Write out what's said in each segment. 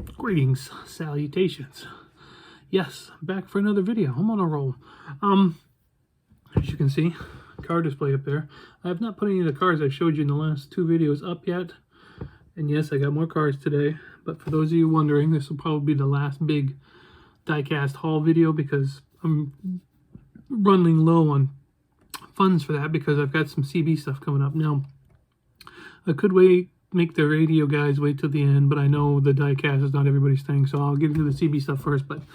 Greetings, salutations. Yes, back for another video. I'm on a roll. As you can see, car display up there. I have not put any of the cars I showed you in the last two videos up yet. And yes, I got more cars today. But for those of you wondering, this will probably be the last big diecast haul video because I'm running low on funds for that because I've got some CB stuff coming up. Now, I could make the radio guys wait till the end, but I know the diecast is not everybody's thing, so I'll get into the CB stuff first. But with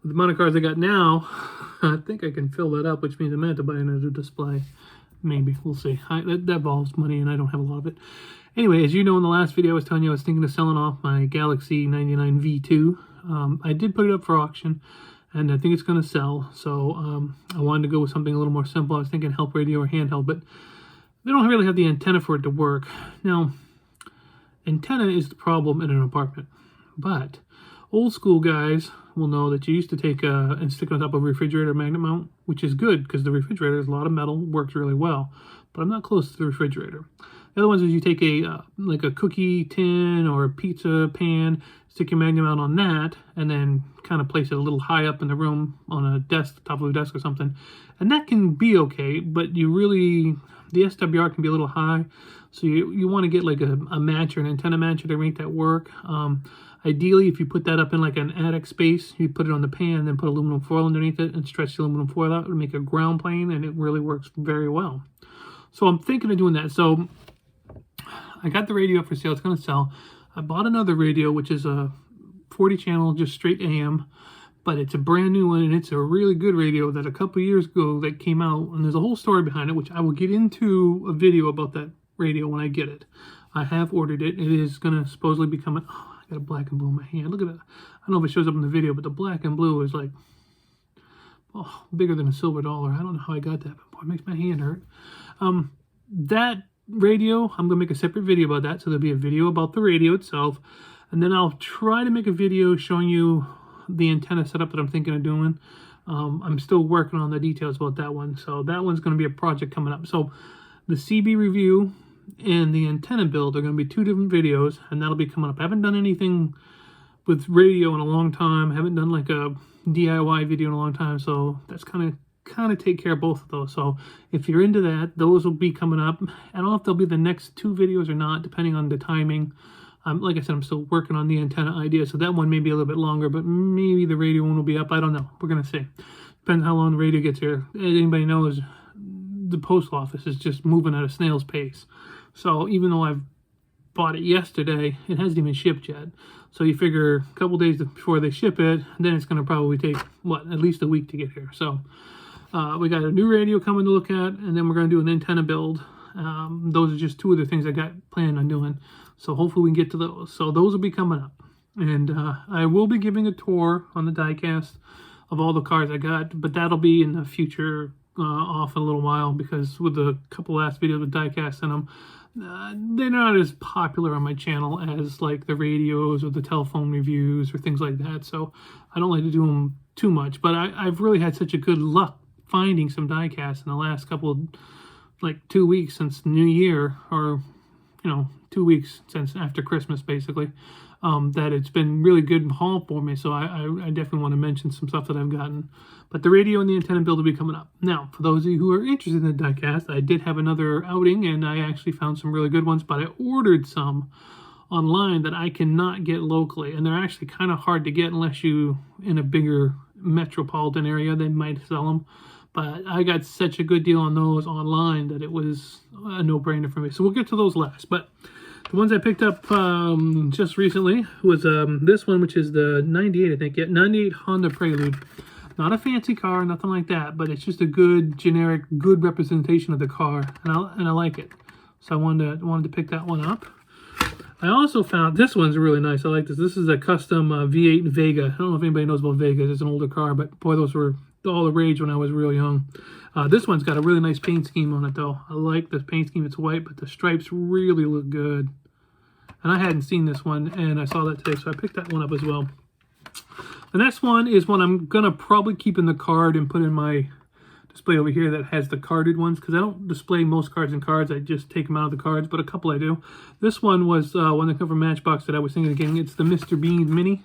the amount of cars I got now, I think I can fill that up, which means I'm going to have to buy another display. Maybe. We'll see. That involves money, and I don't have a lot of it. Anyway, as you know, in the last video I was telling you I was thinking of selling off my Galaxy 99 V2. I did put it up for auction, and I think it's going to sell. So I wanted to go with something a little more simple. I was thinking help radio or handheld, but they don't really have the antenna for it to work. Now, antenna is the problem in an apartment, but old school guys will know that you used to take and stick on top of a refrigerator magnet mount, which is good because the refrigerator is a lot of metal, works really well, but I'm not close to the refrigerator. The other ones is you take like a cookie tin or a pizza pan, stick your magnet mount on that, and then kind of place it a little high up in the room on a desk, top of a desk or something, and that can be okay, but the SWR can be a little high. So you want to get like a matcher, an antenna matcher to make that work. Ideally, if you put that up in like an attic space, you put it on the pan, then put aluminum foil underneath it and stretch the aluminum foil out to make a ground plane, and it really works very well. So I'm thinking of doing that. So I got the radio up for sale. It's going to sell. I bought another radio, which is a 40 channel, just straight AM, but it's a brand new one, and it's a really good radio that a couple years ago that came out, and there's a whole story behind it, which I will get into a video about that radio when I get it. I have ordered it. It is going to supposedly be coming. Oh, I got a black and blue in my hand. Look at that. I don't know if it shows up in the video, but the black and blue is like, oh, bigger than a silver dollar. I don't know how I got that, but boy, it makes my hand hurt. That radio, I'm going to make a separate video about that. So there'll be a video about the radio itself. And then I'll try to make a video showing you the antenna setup that I'm thinking of doing. I'm still working on the details about that one. So that one's going to be a project coming up. So the CB review and the antenna build are going to be two different videos, and that'll be coming up. I haven't done anything with radio in a long time. I haven't done like a DIY video in a long time, so that's kind of take care of both of those. So if you're into that, those will be coming up. I don't know if they'll be the next two videos or not, depending on the timing. Like I said, I'm still working on the antenna idea, so that one may be a little bit longer, but maybe the radio one will be up. I don't know. We're going to see. Depends how long the radio gets here. As anybody knows, the post office is just moving at a snail's pace. So even though I've bought it yesterday, it hasn't even shipped yet. So you figure a couple days before they ship it, then it's going to probably take, at least a week to get here. So we got a new radio coming to look at, and then we're going to do an antenna build. Those are just two of the things I got planned on doing. So hopefully we can get to those. So those will be coming up. And I will be giving a tour on the diecast of all the cars I got, but that'll be in the future off in a little while, because with the couple last videos with diecast in them, they're not as popular on my channel as like the radios or the telephone reviews or things like that. So I don't like to do them too much, but I've really had such a good luck finding some diecast in the last couple of, like 2 weeks since New Year, or 2 weeks since after Christmas basically, that it's been really good haul for me. So I definitely want to mention some stuff that I've gotten. But the radio and the antenna build will be coming up. Now, for those of you who are interested in the diecast, I did have another outing, and I actually found some really good ones, but I ordered some online that I cannot get locally, and they're actually kind of hard to get unless you in a bigger metropolitan area. They might sell them, but I got such a good deal on those online that it was a no-brainer for me. So we'll get to those last. But the ones I picked up just recently was this one, which is the 98, I think. Yeah, 98 Honda Prelude. Not a fancy car, nothing like that, but it's just a good, generic, good representation of the car, and I like it. So I wanted to pick that one up. I also found, this one's really nice. I like this. This is a custom V8 Vega. I don't know if anybody knows about Vegas. It's an older car, but boy, those were all the rage when I was real young. This one's got a really nice paint scheme on it, though. I like the paint scheme. It's white, but the stripes really look good. And I hadn't seen this one, and I saw that today, so I picked that one up as well. The next one is one I'm going to probably keep in the card and put in my display over here that has the carded ones, because I don't display most cards in cards. I just take them out of the cards, but a couple I do. This one was one that come from Matchbox that I was thinking of getting. It's the Mr. Bean Mini.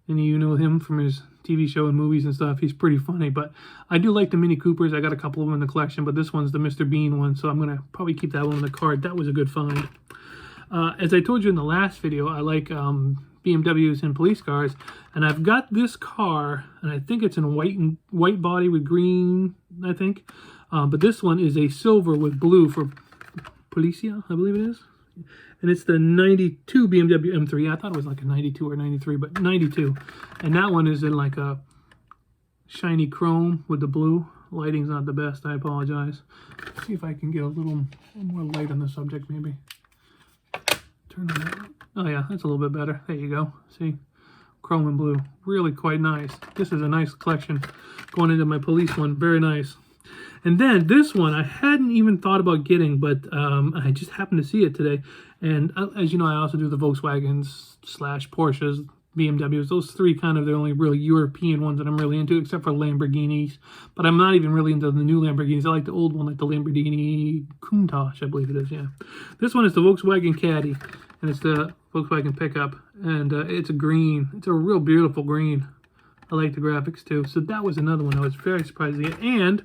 And you know him from his TV show and movies and stuff. He's pretty funny, but I do like the Mini Coopers. I got a couple of them in the collection, but this one's the Mr. Bean one, so I'm going to probably keep that one in the card. That was a good find. As I told you in the last video, I like BMWs and police cars, and I've got this car, and I think it's in white body with green, I think. But this one is a silver with blue for Policia, I believe it is. And it's the 92 BMW M3. I thought it was like a 92 or 93, but 92. And that one is in like a shiny chrome with the blue. Lighting's not the best, I apologize. Let's see if I can get a little more light on the subject, maybe. Turn on that. Oh yeah, that's a little bit better. There you go. See? Chrome and blue. Really quite nice. This is a nice collection going into my police one. Very nice. And then this one I hadn't even thought about getting, but I just happened to see it today. And as you know, I also do the Volkswagens / Porsches, BMWs. Those three kind of the only real European ones that I'm really into, except for Lamborghinis. But I'm not even really into the new Lamborghinis. I like the old one, like the Lamborghini Countach, I believe it is, yeah. This one is the Volkswagen Caddy, and it's the Volkswagen pickup. And it's a green. It's a real beautiful green. I like the graphics too. So that was another one I was very surprised to get. And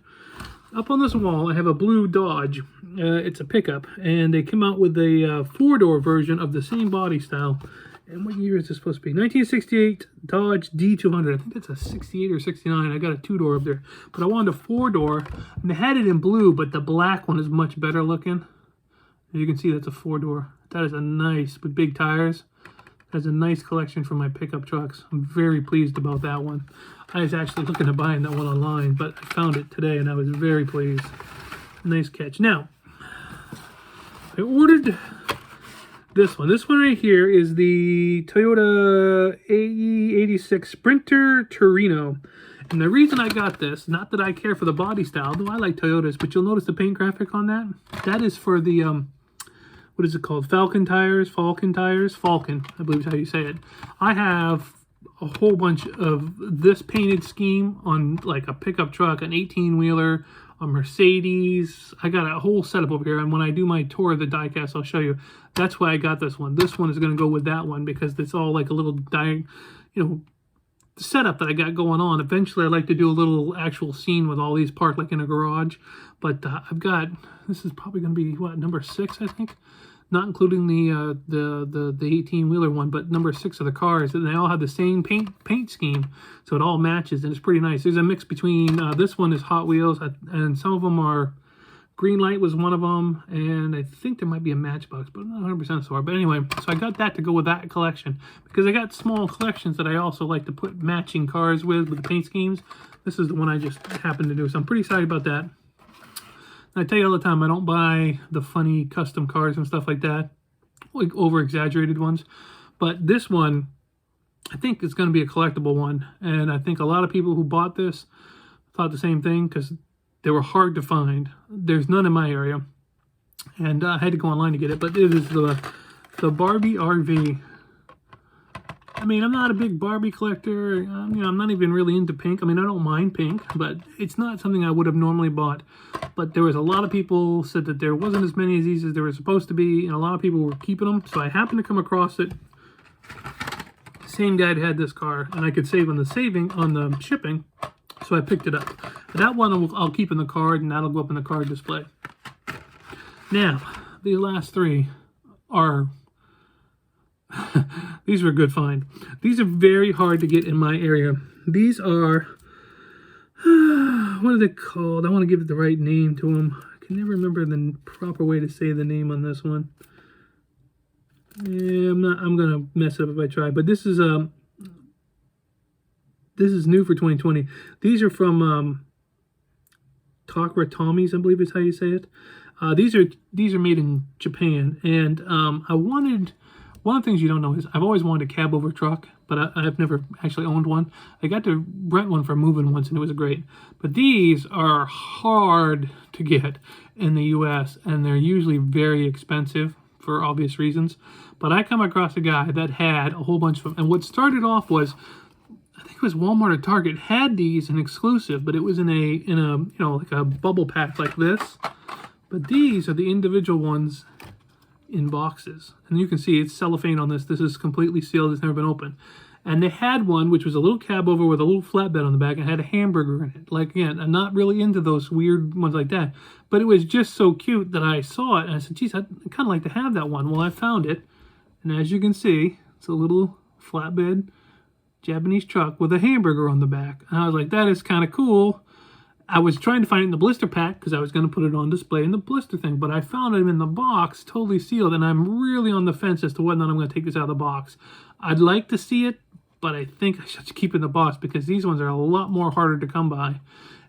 up on this wall, I have a blue Dodge. It's a pickup, and they came out with a four-door version of the same body style. And what year is this supposed to be? 1968 Dodge D200. I think that's a 68 or 69. I got a two-door up there. But I wanted a four-door, and they had it in blue, but the black one is much better looking. As you can see, that's a four-door. That is a nice, with big tires. That's a nice collection for my pickup trucks. I'm very pleased about that one. I was actually looking at buying that one online, but I found it today, and I was very pleased. Nice catch. Now, I ordered this one. This one right here is the Toyota AE86 Sprinter Torino. And the reason I got this, not that I care for the body style, though I like Toyotas, but you'll notice the paint graphic on that. That is for the, what is it called? Falcon, I believe is how you say it. I have a whole bunch of this painted scheme on like a pickup truck, an 18-wheeler, a Mercedes. I got a whole setup over here, and when I do my tour of the diecast, I'll show you. That's why I got this one. This one is going to go with that one because it's all like a little setup that I got going on. Eventually, I'd like to do a little actual scene with all these parked like in a garage. But I've got, this is probably going to be what, number 6, I think. Not including the 18-wheeler one, but number 6 of the cars, and they all have the same paint scheme, so it all matches, and it's pretty nice. There's a mix between this one is Hot Wheels, and some of them are Greenlight was one of them, and I think there might be a Matchbox, but I'm not 100% sure. But anyway, so I got that to go with that collection because I got small collections that I also like to put matching cars with the paint schemes. This is the one I just happened to do, so I'm pretty excited about that. I tell you all the time, I don't buy the funny custom cars and stuff like that, like over-exaggerated ones. But this one, I think it's going to be a collectible one. And I think a lot of people who bought this thought the same thing because they were hard to find. There's none in my area. And I had to go online to get it. But it is the Barbie RV. I mean, I'm not a big Barbie collector. I'm not even really into pink. I mean, I don't mind pink, but it's not something I would have normally bought. But there was a lot of people said that there wasn't as many of these as there were supposed to be, and a lot of people were keeping them. So I happened to come across it. Same guy had this car, and I could save on the shipping, so I picked it up. That one I'll keep in the card, and that'll go up in the card display. Now, these last three are... These were a good find. These are very hard to get in my area. These are, what are they called? I want to give it the right name to them. I can never remember the proper way to say the name on this one. Yeah, I'm gonna mess it up if I try. But this is new for 2020. These are from Takara Tommy's, I believe is how you say it. These are made in Japan, and I wanted. One of the things you don't know is I've always wanted a cab over truck, but I've never actually owned one. I got to rent one for moving once, and it was great. But these are hard to get in the U.S., and they're usually very expensive for obvious reasons. But I come across a guy that had a whole bunch of them. And what started off was, I think it was Walmart or Target, had these an exclusive, but it was in a you know, like a bubble pack like this. But these are the individual ones in boxes. And you can see it's cellophane on this. This is completely sealed. It's never been opened. And they had one which was a little cab over with a little flatbed on the back and had a hamburger in it. Like, again, I'm not really into those weird ones like that. But it was just so cute that I saw it and I said, geez, I'd kind of like to have that one. Well, I found it. And as you can see, it's a little flatbed Japanese truck with a hamburger on the back. And I was like, that is kind of cool. I was trying to find it in the blister pack because I was going to put it on display in the blister thing, but I found it in the box, totally sealed, and I'm really on the fence as to whether or not I'm going to take this out of the box. I'd like to see it, but I think I should keep it in the box because these ones are a lot more harder to come by,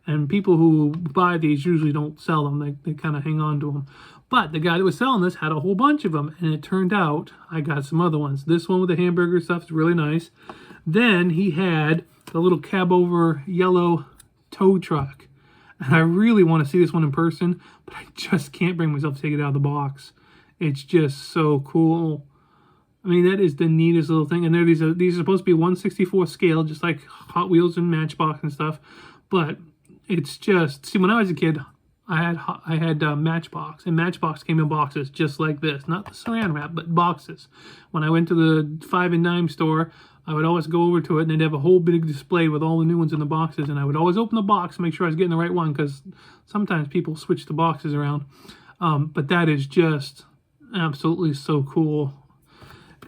and people who buy these usually don't sell them. They kind of hang on to them. But the guy that was selling this had a whole bunch of them, and it turned out I got some other ones. This one with the hamburger stuff is really nice. Then he had the little cab-over yellow tow truck. And I really want to see this one in person, but I just can't bring myself to take it out of the box. It's just so cool. I mean, that is the neatest little thing. And these are supposed to be 1/64 scale, just like Hot Wheels and Matchbox and stuff. But it's just, see, when I was a kid, I had Matchbox, and Matchbox came in boxes just like this. Not the saran wrap, but boxes. When I went to the 5 and dime store, I would always go over to it, and they'd have a whole big display with all the new ones in the boxes, and I would always open the box and make sure I was getting the right one, because sometimes people switch the boxes around. But that is just absolutely so cool.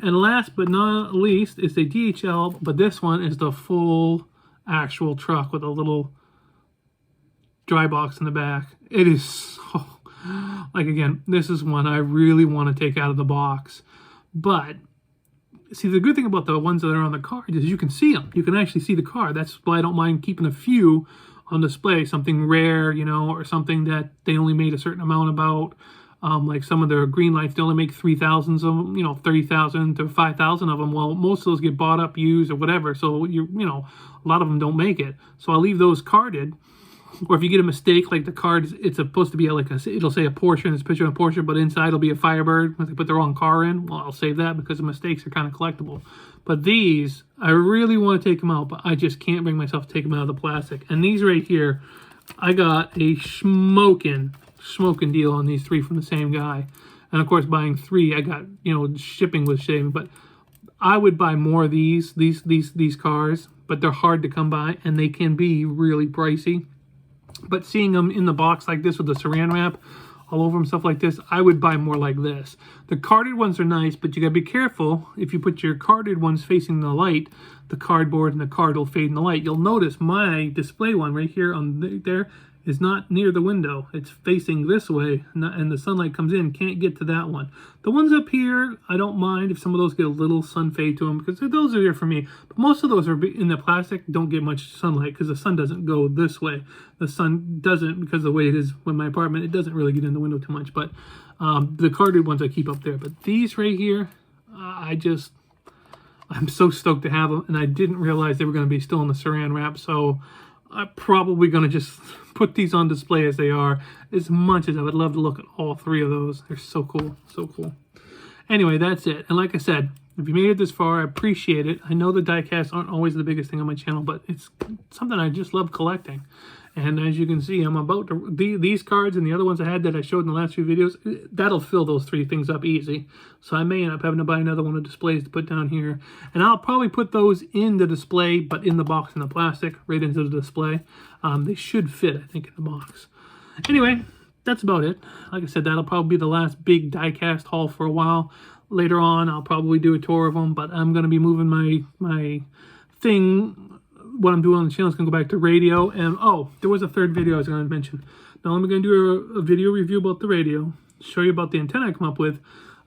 And last but not least is the DHL, but this one is the full actual truck with a little dry box in the back. It is so, like, again, this is one I really want to take out of the box. But see, the good thing about the ones that are on the card is you can see them. You can actually see the car. That's why I don't mind keeping a few on display. Something rare, you know, or something that they only made a certain amount about. Like some of their green lights, they only make 3,000 of them, you know, 30,000 to 5,000 of them. Well, most of those get bought up, used, or whatever. So, you know, a lot of them don't make it. So I'll leave those carded. Or if you get a mistake, like the card, it's supposed to be like it'll say a Porsche, and it's a picture of a Porsche, but inside it'll be a Firebird. If they put the wrong car in, well, I'll save that because the mistakes are kind of collectible. But these, I really want to take them out, but I just can't bring myself to take them out of the plastic. And these right here, I got a smoking deal on these 3 from the same guy. And of course, buying 3, I got, you know, shipping was shaving. But I would buy more of these cars, but they're hard to come by, and they can be really pricey. But seeing them in the box like this with the saran wrap all over them, stuff like this, I would buy more like this. The carded ones are nice, but you got to be careful. If you put your carded ones facing the light, the cardboard and the card will fade in the light. You'll notice my display one right here on there is not near the window. It's facing this way, and the sunlight comes in, can't get to that one. The ones up here, I don't mind if some of those get a little sun fade to them, because those are here for me. But most of those are in the plastic, don't get much sunlight, because the sun doesn't go this way. The sun doesn't, because the way it is with my apartment, it doesn't really get in the window too much. But the carded ones I keep up there. But these right here, I'm so stoked to have them, and I didn't realize they were going to be still in the saran wrap, so I'm probably going to just put these on display as they are, as much as I would love to look at all 3 of those. They're so cool, so cool. Anyway, that's it. And like I said, if you made it this far, I appreciate it. I know the diecasts aren't always the biggest thing on my channel, but it's something I just love collecting. And as you can see, I'm about to, these cards and the other ones I had that I showed in the last few videos, that'll fill those 3 things up easy. So I may end up having to buy another one of displays to put down here. And I'll probably put those in the display, but in the box in the plastic, right into the display. They should fit, I think, in the box. Anyway, that's about it. Like I said, that'll probably be the last big diecast haul for a while. Later on, I'll probably do a tour of them, but I'm going to be moving my thing. What I'm doing on the channel is going to go back to radio. And oh, there was a third video I was going to mention. Now I'm going to do a video review about the radio, show you about the antenna I come up with.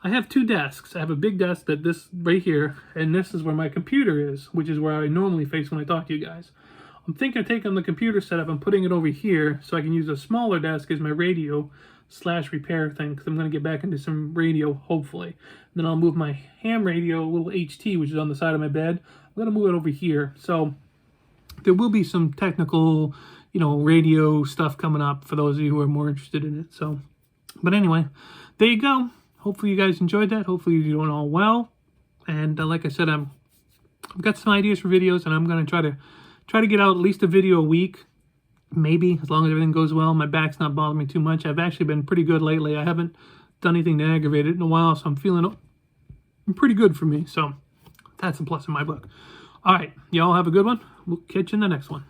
I have 2 desks. I have a big desk that this right here, and this is where my computer is, which is where I normally face when I talk to you guys. I'm thinking of taking the computer setup and putting it over here so I can use a smaller desk as my radio / repair thing, because I'm going to get back into some radio, hopefully. And then I'll move my ham radio, little HT, which is on the side of my bed. I'm going to move it over here. So there will be some technical, you know, radio stuff coming up for those of you who are more interested in it. So, but anyway, there you go. Hopefully you guys enjoyed that. Hopefully you're doing all well. And like I said, I'm I've got some ideas for videos, and I'm going to try to get out at least a video a week. Maybe, as long as everything goes well. My back's not bothering me too much. I've actually been pretty good lately. I haven't done anything to aggravate it in a while, so I'm feeling pretty good for me. So that's a plus in my book. All right, y'all have a good one. We'll catch you in the next one.